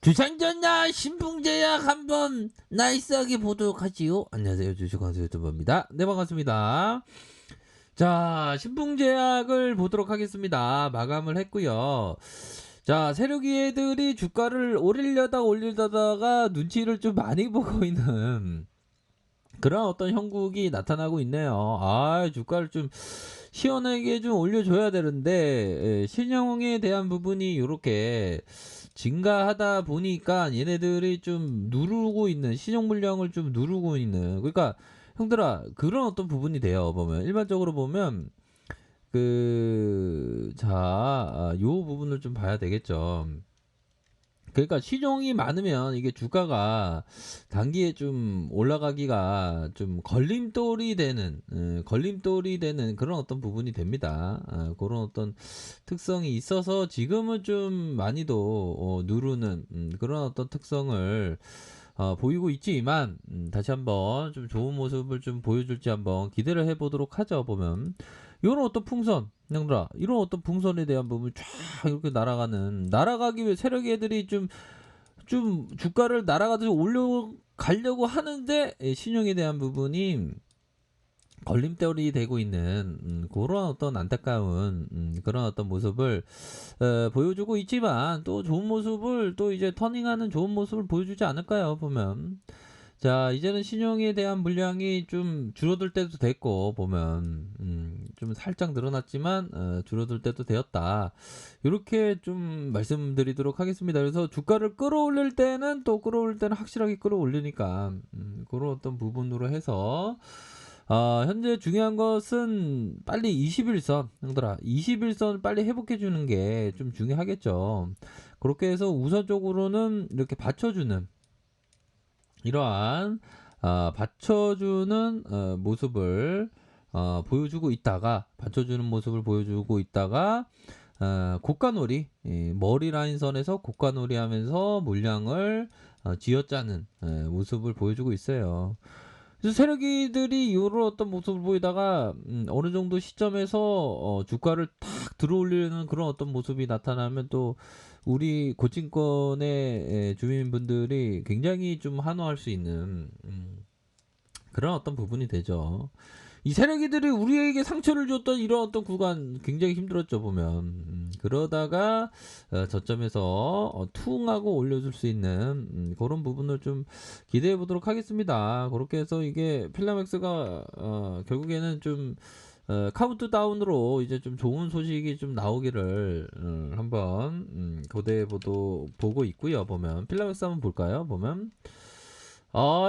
주상전야 신풍제약 한번 나이스하게 보도록 하지요. 안녕하세요, 주식광수 유튜버입니다. 네, 반갑습니다. 자, 신풍제약을 보도록 하겠습니다. 마감을 했고요. 자, 세력이 애들이 주가를 올리려다가 눈치를 좀 많이 보고 있는 그런 어떤 형국이 나타나고 있네요. 주가를 좀 시원하게 좀 올려줘야 되는데, 신용에 대한 부분이 이렇게 증가하다 보니까 얘네들이 좀 누르고 있는, 신용 물량을 좀 누르고 있는, 그러니까 형들아, 그런 어떤 부분이 돼요. 보면 일반적으로 보면 요 부분을 좀 봐야 되겠죠. 그러니까 시종이 많으면 이게 주가가 단기에 좀 올라가기가 좀 걸림돌이 되는 그런 어떤 부분이 됩니다. 그런 어떤 특성이 있어서 지금은 좀 많이도 누르는 그런 어떤 특성을 보이고 있지만, 다시 한번 좀 좋은 모습을 좀 보여줄지 한번 기대를 해보도록 하죠. 보면 이런 어떤 풍선, 형들아, 이런 어떤 풍선에 대한 부분이 쫙 이렇게 날아가기 위해 세력의 애들이 좀 주가를 날아가듯이 올려가려고 하는데, 신용에 대한 부분이 걸림돌이 되고 있는 그런 어떤 안타까운 그런 어떤 모습을 보여주고 있지만, 또 좋은 모습을 또 이제 터닝하는 좋은 모습을 보여주지 않을까요? 보면 자, 이제는 신용에 대한 물량이 좀 줄어들 때도 됐고, 보면 좀 살짝 늘어났지만 줄어들 때도 되었다, 이렇게 좀 말씀드리도록 하겠습니다. 그래서 주가를 끌어올릴 때는 확실하게 끌어올리니까, 그런 어떤 부분으로 해서 현재 중요한 것은 빨리 21선, 형들아, 21선 빨리 회복해 주는 게 좀 중요하겠죠. 그렇게 해서 우선적으로는 이렇게 받쳐주는, 이러한 받쳐주는 모습을 보여주고 있다가 고가놀이, 머리 라인선에서 고가놀이 하면서 물량을 쥐어짜는 모습을 보여주고 있어요. 그래서 세력이들이 이런 어떤 모습을 보이다가 어느 정도 시점에서 주가를 탁 들어올리는 그런 어떤 모습이 나타나면, 또 우리 고층권의 주민분들이 굉장히 좀 환호할 수 있는 그런 어떤 부분이 되죠. 이 세력이들이 우리에게 상처를 줬던 이런 어떤 구간 굉장히 힘들었죠. 보면 그러다가 저점에서 퉁하고 올려줄 수 있는 그런 부분을 좀 기대해 보도록 하겠습니다. 그렇게 해서 이게 필라맥스가 결국에는 좀 카운트다운으로 이제 좀 좋은 소식이 좀 나오기를 한번 보고 있고요. 보면 필라맥스 한번 볼까요? 보면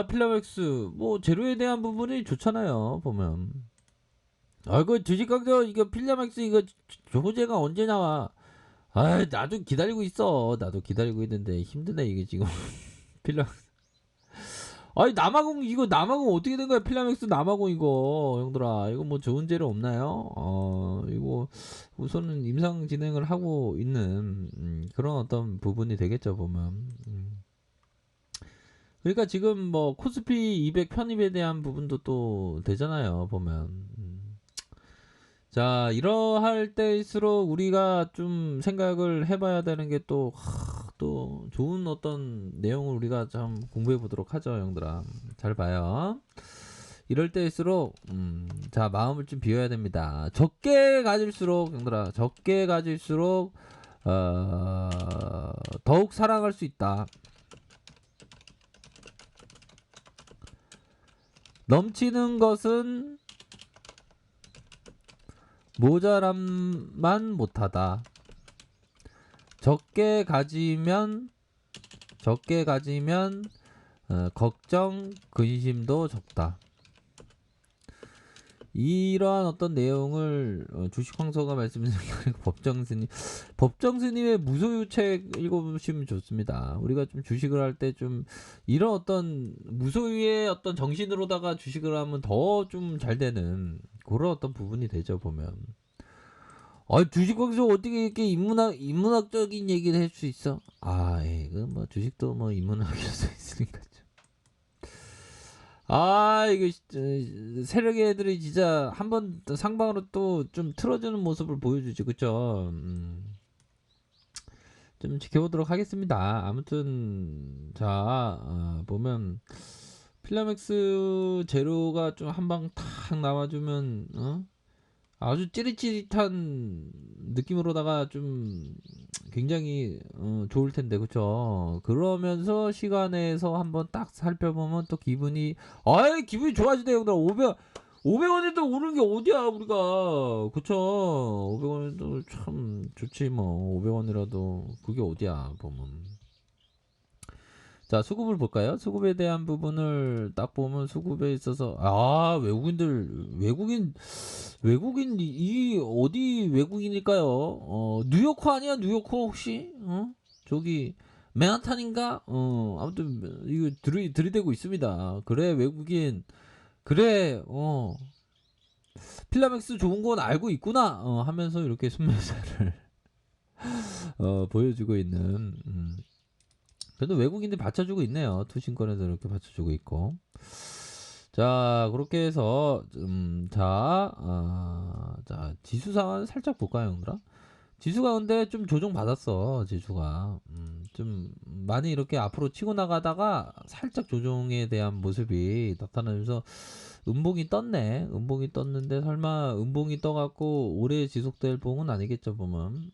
필라맥스 뭐 재료에 대한 부분이 좋잖아요. 보면 그 주식강조 이거 필라맥스 이거 조제가 언제 나와? 나도 기다리고 있어. 나도 기다리고 있는데 힘드네 이게 지금. 필라 남아공 어떻게 된 거야? 필라맥스 남아공 이거 형들아, 이거 뭐 좋은 재료 없나요? 이거 우선은 임상 진행을 하고 있는 그런 어떤 부분이 되겠죠. 보면 그러니까 지금 뭐 코스피 200 편입에 대한 부분도 또 되잖아요. 보면 자, 이러할 때일수록 우리가 좀 생각을 해봐야 되는 게 또 좋은 어떤 내용을 우리가 좀 공부해 보도록 하죠, 형들아. 잘 봐요. 이럴 때일수록 자, 마음을 좀 비워야 됩니다. 적게 가질수록, 형들아, 적게 가질수록 어, 더욱 사랑할 수 있다. 넘치는 것은 모자람만 못하다. 적게 가지면 걱정, 근심도 적다. 이러한 어떤 내용을 주식 황소가 말씀드린 법정 스님의 무소유책 읽어보시면 좋습니다. 우리가 좀 주식을 할 때 좀 이런 어떤 무소유의 어떤 정신으로다가 주식을 하면 더 좀 잘 되는 그런 어떤 부분이 되죠. 보면 주식광수 어떻게 이렇게 인문학적인 얘기를 할 수 있어? 그 뭐 주식도 뭐 인문학일 수 있으니까. 이거 세력의 애들이 진짜 한번 상방으로 또 좀 틀어주는 모습을 보여주지, 그쵸? 좀 지켜보도록 하겠습니다. 아무튼 자 보면 필라맥스 제로가 좀 한 방 탁 나와주면 아주 찌릿찌릿한 느낌으로다가 좀 굉장히 좋을 텐데 그쵸? 그러면서 시간에서 한번 딱 살펴보면 또 기분이 좋아지네요. 형들. 500원에도 오르는 게 어디야 우리가. 그쵸? 500원에도 참 좋지 뭐. 500원이라도 그게 어디야 보면. 자, 수급을 볼까요? 수급에 대한 부분을 딱 보면 수급에 있어서 외국인 이 어디 외국인일까요? 뉴요커 아니야? 뉴요커 혹시? 저기 맨하탄인가? 아무튼 이거 들이대고 있습니다. 그래 외국인 그래 필라맥스 좋은 건 알고 있구나 하면서 이렇게 순매수를 보여주고 있는 그래도 외국인들이 받쳐주고 있네요. 투신권에서 이렇게 받쳐주고 있고. 자, 그렇게 해서 자 지수 상황 살짝 볼까요, 형들아? 지수가 근데 좀 조정 받았어. 지수가 좀 많이 이렇게 앞으로 치고 나가다가 살짝 조정에 대한 모습이 나타나면서 음봉이 떴네. 음봉이 떴는데 설마 음봉이 떠갖고 오래 지속될 봉은 아니겠죠 보면.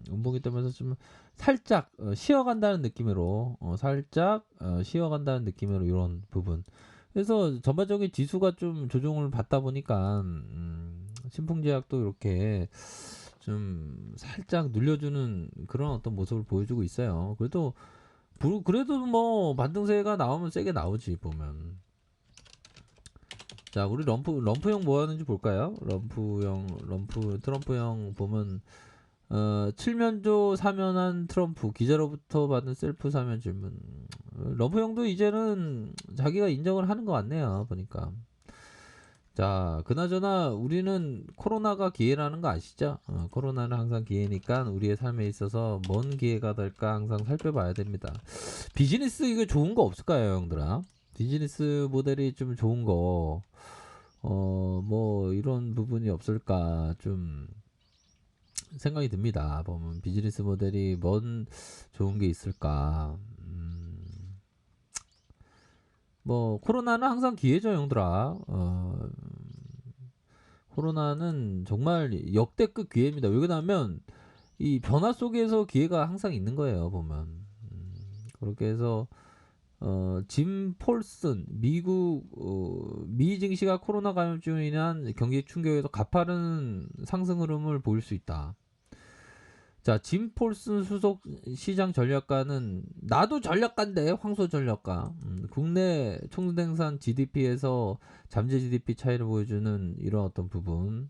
음봉이 뜨면서 좀 살짝 쉬어간다는 느낌으로 살짝 쉬어간다는 느낌으로 이런 부분. 그래서 전반적인 지수가 좀 조정을 받다 보니까 신풍제약도 이렇게 좀 살짝 눌려주는 그런 어떤 모습을 보여주고 있어요. 그래도 뭐 반등세가 나오면 세게 나오지 보면. 자, 우리 럼프형 뭐 하는지 볼까요? 트럼프형 보면, 7면조 사면한 트럼프, 기자로부터 받은 셀프 사면 질문. 럼프형도 이제는 자기가 인정을 하는 것 같네요, 보니까. 자, 그나저나 우리는 코로나가 기회라는 거 아시죠? 코로나는 항상 기회니까 우리의 삶에 있어서 뭔 기회가 될까 항상 살펴봐야 됩니다. 비즈니스 이거 좋은 거 없을까요, 형들아? 비즈니스 모델이 좀 좋은 거, 뭐, 이런 부분이 없을까, 좀, 생각이 듭니다. 보면, 비즈니스 모델이 뭔 좋은 게 있을까. 뭐, 코로나는 항상 기회죠, 형들아. 코로나는 정말 역대급 기회입니다. 왜 그러냐면, 이 변화 속에서 기회가 항상 있는 거예요, 보면. 그렇게 해서, 짐 폴슨 미 증시가 코로나 감염증으로 인한 경기 충격에서 가파른 상승 흐름을 보일 수 있다. 자, 짐 폴슨 수석 시장 전략가는 나도 전략가인데 황소 전략가. 국내 총생산 GDP에서 잠재 GDP 차이를 보여주는 이런 어떤 부분.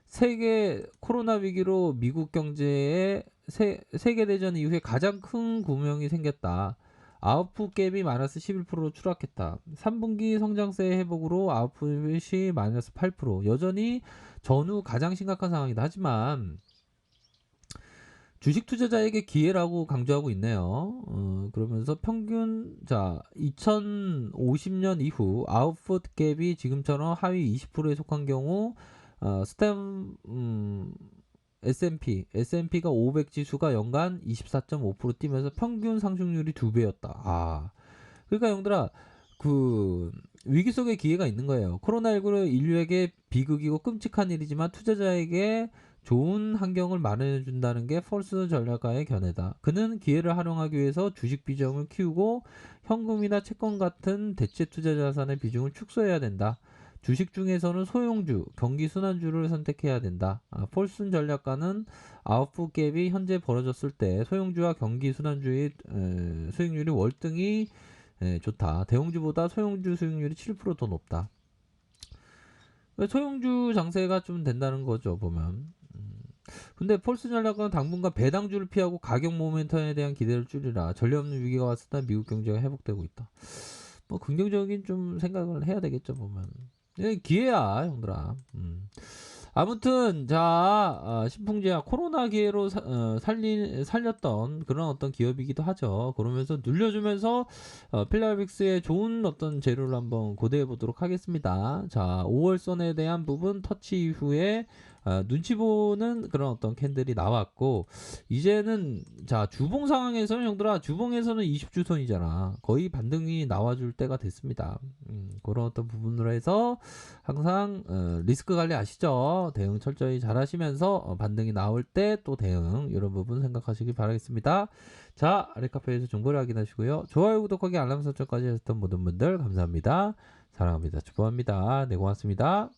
세계 코로나 위기로 미국 경제에 세계 대전 이후에 가장 큰 구멍이 생겼다. 아웃풋 갭이 마이너스 11%로 추락했다. 3분기 성장세 회복으로 아웃풋이 마이너스 8%. 여전히 전후 가장 심각한 상황이다. 하지만 주식 투자자에게 기회라고 강조하고 있네요. 그러면서 평균 2050년 이후 아웃풋 갭이 지금처럼 하위 20%에 속한 경우 S&P가 500 지수가 연간 24.5% 뛰면서 평균 상승률이 2배였다. 그러니까 형들아 그 위기 속에 기회가 있는 거예요. 코로나19는 인류에게 비극이고 끔찍한 일이지만 투자자에게 좋은 환경을 마련해 준다는 게 폴스 전략가의 견해다. 그는 기회를 활용하기 위해서 주식 비중을 키우고 현금이나 채권 같은 대체 투자 자산의 비중을 축소해야 된다. 주식 중에서는 소형주, 경기 순환주를 선택해야 된다. 폴슨 전략가는 아웃풋 갭이 현재 벌어졌을 때 소형주와 경기 순환주의 수익률이 월등히 좋다. 대형주보다 소형주 수익률이 7%더 높다. 소형주 장세가 좀 된다는 거죠, 보면. 근데 폴스 전략은 당분간 배당주를 피하고 가격 모멘텀에 대한 기대를 줄이라. 전례 없는 위기가 왔을 때 미국 경제가 회복되고 있다. 뭐 긍정적인 좀 생각을 해야 되겠죠, 보면. 기회야, 형들아. 아무튼 신풍제약 코로나 기회로 살렸던 그런 어떤 기업이기도 하죠. 그러면서 눌려주면서 필라빅스의 좋은 어떤 재료를 한번 고대해 보도록 하겠습니다. 자, 5월선에 대한 부분 터치 이후에 눈치 보는 그런 어떤 캔들이 나왔고 이제는 자 주봉 상황에서는 형들아 주봉에서는 20주선이잖아. 거의 반등이 나와줄 때가 됐습니다. 그런 어떤 부분으로 해서 항상 리스크 관리 아시죠? 대응 철저히 잘 하시면서 반등이 나올 때 또 대응 이런 부분 생각하시기 바라겠습니다. 자 아래카페에서 정보를 확인하시고요. 좋아요 구독하기 알람 설정까지 하셨던 모든 분들 감사합니다. 사랑합니다. 축복합니다. 네 고맙습니다.